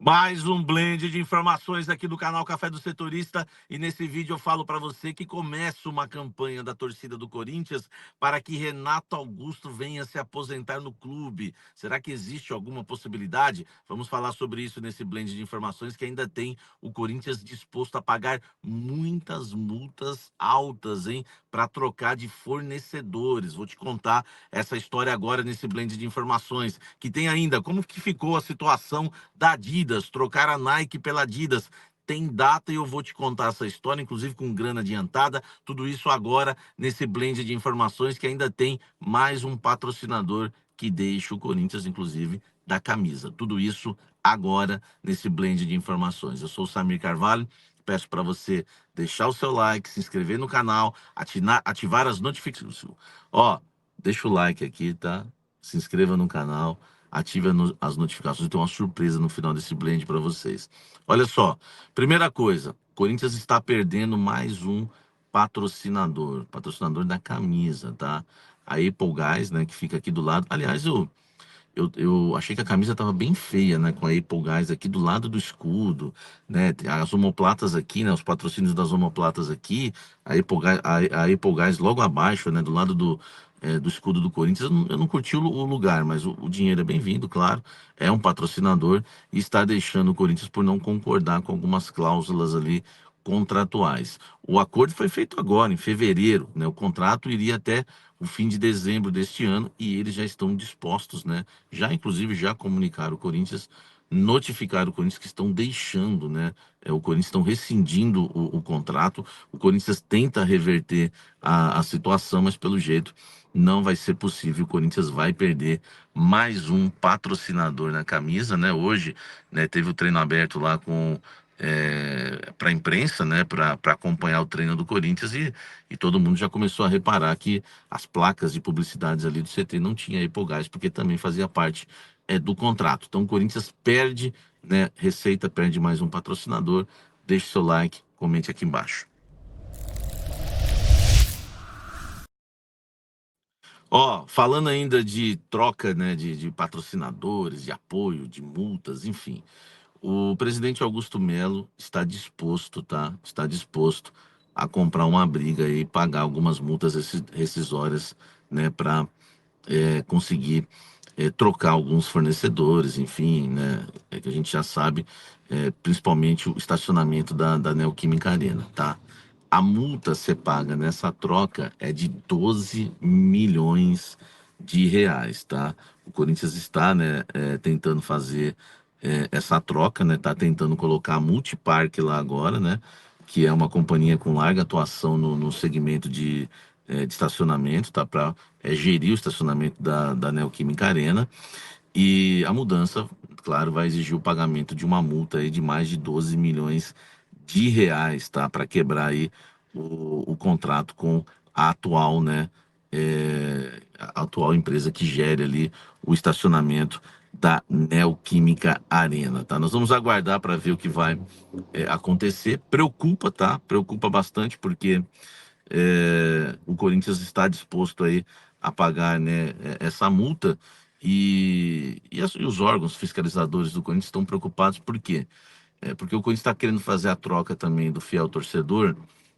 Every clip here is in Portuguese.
Mais um blend de informações aqui do canal Café do Setorista, e nesse vídeo eu falo para você que começa uma campanha da torcida do Corinthians para que Renato Augusto venha se aposentar no clube. Será que existe alguma possibilidade? Vamos falar sobre isso nesse blend de informações, que ainda tem o Corinthians disposto a pagar muitas multas altas, hein, para trocar de fornecedores. Vou te contar essa história agora nesse blend de informações, que tem ainda como que ficou a situação da Adidas, trocar a Nike pela Adidas. Tem data e eu vou te contar essa história, inclusive com grana adiantada. Tudo isso agora nesse blend de informações, que ainda tem mais um patrocinador que deixa o Corinthians, inclusive, da camisa. Tudo isso agora nesse blend de informações. Eu sou o Samir Carvalho. Peço para você deixar o seu like, se inscrever no canal, ativar as notificações. Ó, deixa o like aqui, tá? Se inscreva no canal, ative as notificações. Tem uma surpresa no final desse blend para vocês. Olha só, primeira coisa, Corinthians está perdendo mais um patrocinador da camisa, tá? A Apple Guys, né, que fica aqui do lado. Aliás, eu achei que a camisa estava bem feia, né? Com a Apple Guys aqui do lado do escudo, né? Tem as omoplatas aqui, né? Os patrocínios das omoplatas aqui, a Apple Guys logo abaixo, né? Do lado do escudo do Corinthians. Eu não curti o lugar, mas o dinheiro é bem-vindo, claro. É um patrocinador e está deixando o Corinthians por não concordar com algumas cláusulas ali contratuais. O acordo foi feito agora, em fevereiro, né? O contrato iria até o fim de dezembro deste ano e eles já estão dispostos, né? Já inclusive já comunicaram o Corinthians, notificaram o Corinthians que estão deixando, né? O Corinthians estão rescindindo o contrato. O Corinthians tenta reverter a situação, mas pelo jeito não vai ser possível. O Corinthians vai perder mais um patrocinador na camisa, né? Hoje, né, teve o treino aberto lá com para a imprensa, né, para acompanhar o treino do Corinthians, e todo mundo já começou a reparar que as placas de publicidades ali do CT não tinha Hipogás, porque também fazia parte do contrato. Então o Corinthians perde, né, receita, perde mais um patrocinador. Deixe seu like, comente aqui embaixo. Ó, falando ainda de troca, né, de patrocinadores, de apoio, de multas, enfim. O presidente Augusto Melo está disposto, tá? Está disposto a comprar uma briga e pagar algumas multas rescisórias, né, para conseguir trocar alguns fornecedores, enfim, né? É que a gente já sabe, principalmente o estacionamento da Neoquímica Arena, tá? A multa a ser paga nessa troca é de 12 milhões de reais, tá? O Corinthians está, né, tentando fazer essa troca, né? Tá tentando colocar a Multipark lá agora, né? Que é uma companhia com larga atuação no segmento de estacionamento, tá? Para gerir o estacionamento da Neoquímica Arena. E a mudança, claro, vai exigir o pagamento de uma multa aí de mais de 12 milhões de reais, tá? Para quebrar aí o contrato com a atual, né? A atual empresa que gere ali o estacionamento da Neoquímica Arena, tá? Nós vamos aguardar para ver o que vai acontecer. Preocupa, tá? Preocupa bastante, porque o Corinthians está disposto aí a pagar, né, essa multa, e os órgãos fiscalizadores do Corinthians estão preocupados. Por quê? Porque o Corinthians está querendo fazer a troca também do fiel torcedor,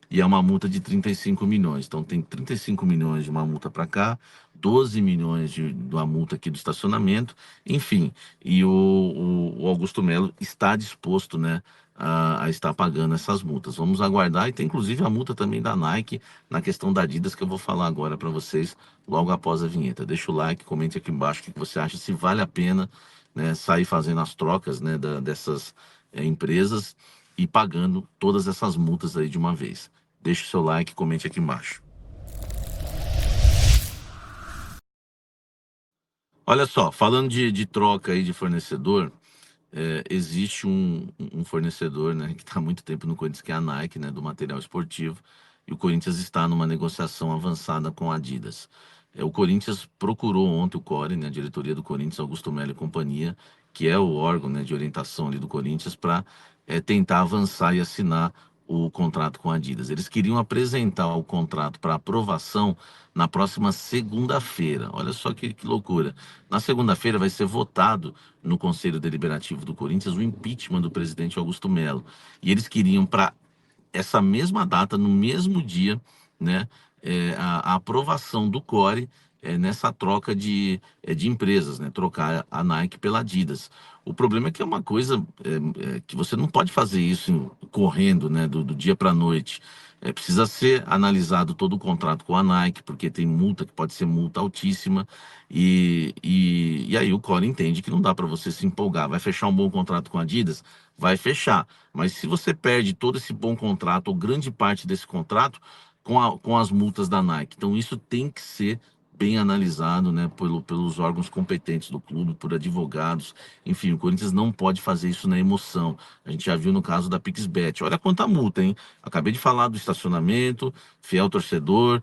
e é uma multa de 35 milhões. Então tem 35 milhões de uma multa para cá, 12 milhões de uma multa aqui do estacionamento, enfim. E o Augusto Melo está disposto, né, a estar pagando essas multas. Vamos aguardar, e tem inclusive a multa também da Nike na questão da Adidas, que eu vou falar agora para vocês logo após a vinheta. Deixa o like, comente aqui embaixo o que você acha, se vale a pena, né, sair fazendo as trocas, né, dessas empresas, e pagando todas essas multas aí de uma vez. Deixe o seu like, comente aqui embaixo. Olha só, falando de troca aí de fornecedor, existe um fornecedor, né, que está há muito tempo no Corinthians, que é a Nike, né, do material esportivo, e o Corinthians está numa negociação avançada com a Adidas. O Corinthians procurou ontem o CORE, né, a diretoria do Corinthians, Augusto Melo e companhia, que é o órgão, né, de orientação ali do Corinthians, para tentar avançar e assinar o contrato com a Adidas. Eles queriam apresentar o contrato para aprovação na próxima segunda-feira. Olha só que loucura. Na segunda-feira vai ser votado no Conselho Deliberativo do Corinthians o impeachment do presidente Augusto Melo. E eles queriam, para essa mesma data, no mesmo dia, né, a aprovação do Core nessa troca de empresas, né, trocar a Nike pela Adidas. O problema é que é uma coisa que você não pode fazer isso correndo, né, do dia para a noite. Precisa ser analisado todo o contrato com a Nike, porque tem multa que pode ser multa altíssima, e aí o Core entende que não dá para você se empolgar. Vai fechar um bom contrato com a Adidas? Vai fechar. Mas se você perde todo esse bom contrato, ou grande parte desse contrato, com as multas da Nike. Então, isso tem que ser bem analisado, né, pelos órgãos competentes do clube, por advogados. Enfim, o Corinthians não pode fazer isso na emoção. A gente já viu no caso da PixBet. Olha quanta multa, hein? Acabei de falar do estacionamento, fiel torcedor,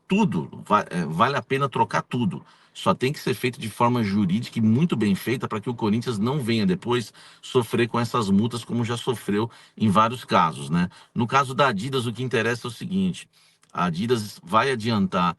tudo. Vale a pena trocar tudo. Só tem que ser feito de forma jurídica e muito bem feita para que o Corinthians não venha depois sofrer com essas multas, como já sofreu em vários casos, né? No caso da Adidas, o que interessa é o seguinte: a Adidas vai adiantar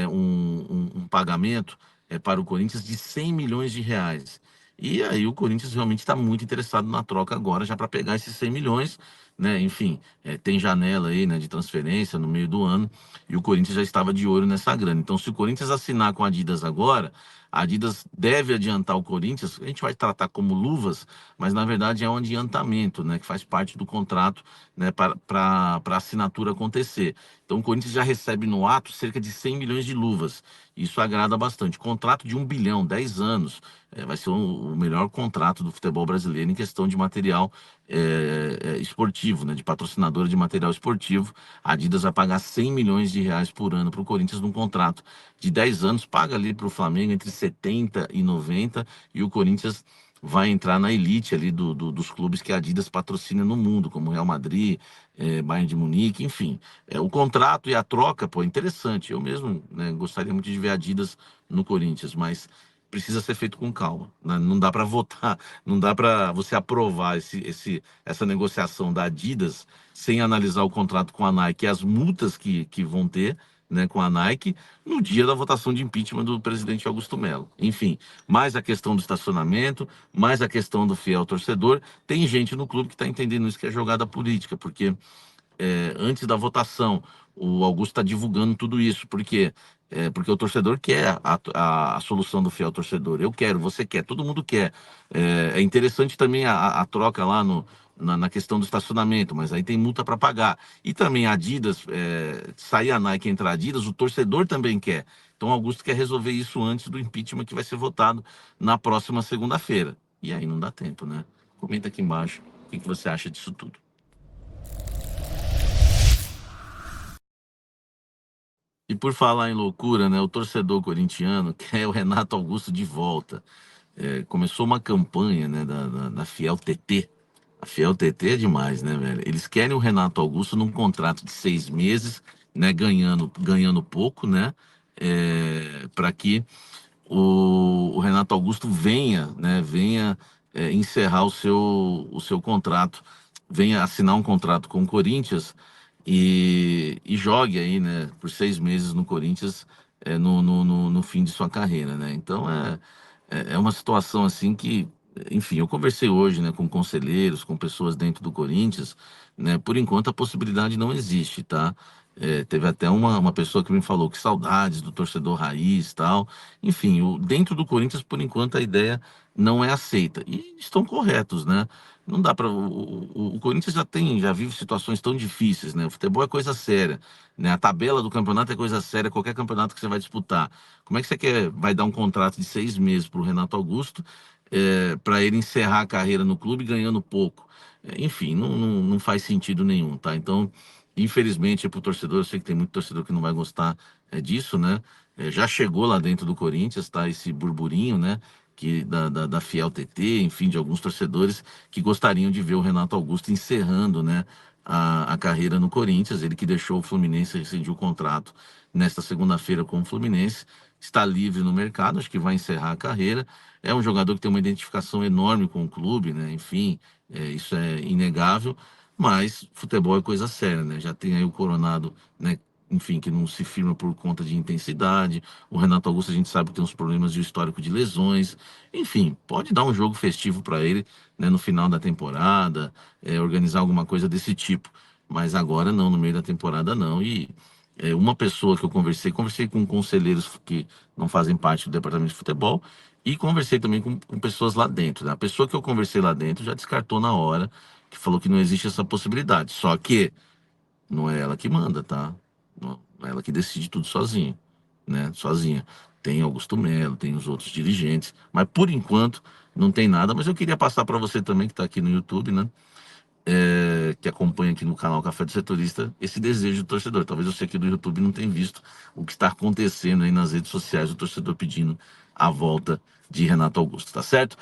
um pagamento para o Corinthians de 100 milhões de reais. E aí o Corinthians realmente está muito interessado na troca agora, já para pegar esses 100 milhões, né? Enfim, tem janela aí, né, de transferência no meio do ano, e o Corinthians já estava de olho nessa grana. Então, se o Corinthians assinar com a Adidas agora, a Adidas deve adiantar o Corinthians, a gente vai tratar como luvas, mas na verdade é um adiantamento, né, que faz parte do contrato, né, para a assinatura acontecer. Então o Corinthians já recebe no ato cerca de 100 milhões de luvas. Isso agrada bastante. Contrato de 1 bilhão, 10 anos, vai ser o melhor contrato do futebol brasileiro em questão de material esportivo, né, de patrocinadora de material esportivo. A Adidas vai pagar 100 milhões de reais por ano para o Corinthians num contrato de 10 anos, paga ali para o Flamengo entre 70 e 90, e o Corinthians vai entrar na elite ali dos clubes que a Adidas patrocina no mundo, como Real Madrid, Bayern de Munique, enfim. O contrato e a troca, pô, é interessante. Eu mesmo, né, gostaria muito de ver a Adidas no Corinthians, mas precisa ser feito com calma, né? Não dá para votar, não dá para você aprovar essa negociação da Adidas sem analisar o contrato com a Nike e as multas que vão ter, né, com a Nike no dia da votação de impeachment do presidente Augusto Melo. Enfim, mais a questão do estacionamento, mais a questão do fiel torcedor. Tem gente no clube que está entendendo isso que é jogada política, porque antes da votação, o Augusto está divulgando tudo isso. Por quê? Porque o torcedor quer a solução do fiel torcedor. Eu quero, você quer, todo mundo quer. É interessante também a troca lá na questão do estacionamento, mas aí tem multa para pagar. E também a Adidas, sair a Nike e entrar a Adidas, o torcedor também quer. Então o Augusto quer resolver isso antes do impeachment que vai ser votado na próxima segunda-feira. E aí não dá tempo, né? Comenta aqui embaixo o que você acha disso tudo. E por falar em loucura, né, o torcedor corintiano quer o Renato Augusto de volta. Começou uma campanha, né, da Fiel TT. A Fiel TT é demais, né, velho? Eles querem o Renato Augusto num contrato de 6 meses, né, ganhando pouco, né, para que o Renato Augusto venha encerrar o seu contrato, venha assinar um contrato com o Corinthians e jogue aí, né, por 6 meses no Corinthians, no fim de sua carreira, né? Então é uma situação assim que, enfim, eu conversei hoje, né, com conselheiros, com pessoas dentro do Corinthians, né? Por enquanto a possibilidade não existe, tá? Teve até uma pessoa que me falou que saudades do torcedor raiz e tal. Enfim, dentro do Corinthians, por enquanto, a ideia não é aceita. E estão corretos, né? Não dá para. O Corinthians já vive situações tão difíceis, né? O futebol é coisa séria, né? A tabela do campeonato é coisa séria, qualquer campeonato que você vai disputar. Como é que você vai dar um contrato de 6 meses para o Renato Augusto, para ele encerrar a carreira no clube ganhando pouco? Enfim, não faz sentido nenhum, tá? Então, infelizmente, para o torcedor, eu sei que tem muito torcedor que não vai gostar disso, né? Já chegou lá dentro do Corinthians, tá? Esse burburinho, né? Da Fiel TT, enfim, de alguns torcedores que gostariam de ver o Renato Augusto encerrando, né, a carreira no Corinthians. Ele que deixou o Fluminense rescindir o contrato nesta segunda-feira com o Fluminense, está livre no mercado, acho que vai encerrar a carreira. É um jogador que tem uma identificação enorme com o clube, né? Enfim, isso é inegável. Mas futebol é coisa séria, né? Já tem aí o Coronado, né? Enfim, que não se firma por conta de intensidade. O Renato Augusto a gente sabe que tem uns problemas de histórico de lesões. Enfim, pode dar um jogo festivo para ele, né, no final da temporada, organizar alguma coisa desse tipo. Mas agora não, no meio da temporada não. E uma pessoa que eu conversei com conselheiros que não fazem parte do departamento de futebol e conversei também com pessoas lá dentro, né? A pessoa que eu conversei lá dentro já descartou na hora, que falou que não existe essa possibilidade. Só que não é ela que manda, tá? Não é ela que decide tudo sozinha, né? Sozinha. Tem Augusto Melo, tem os outros dirigentes, mas por enquanto não tem nada. Mas eu queria passar para você também que está aqui no YouTube, né? Que acompanha aqui no canal Café do Setorista, esse desejo do torcedor. Talvez você aqui do YouTube não tenha visto o que está acontecendo aí nas redes sociais, o torcedor pedindo a volta de Renato Augusto, tá certo?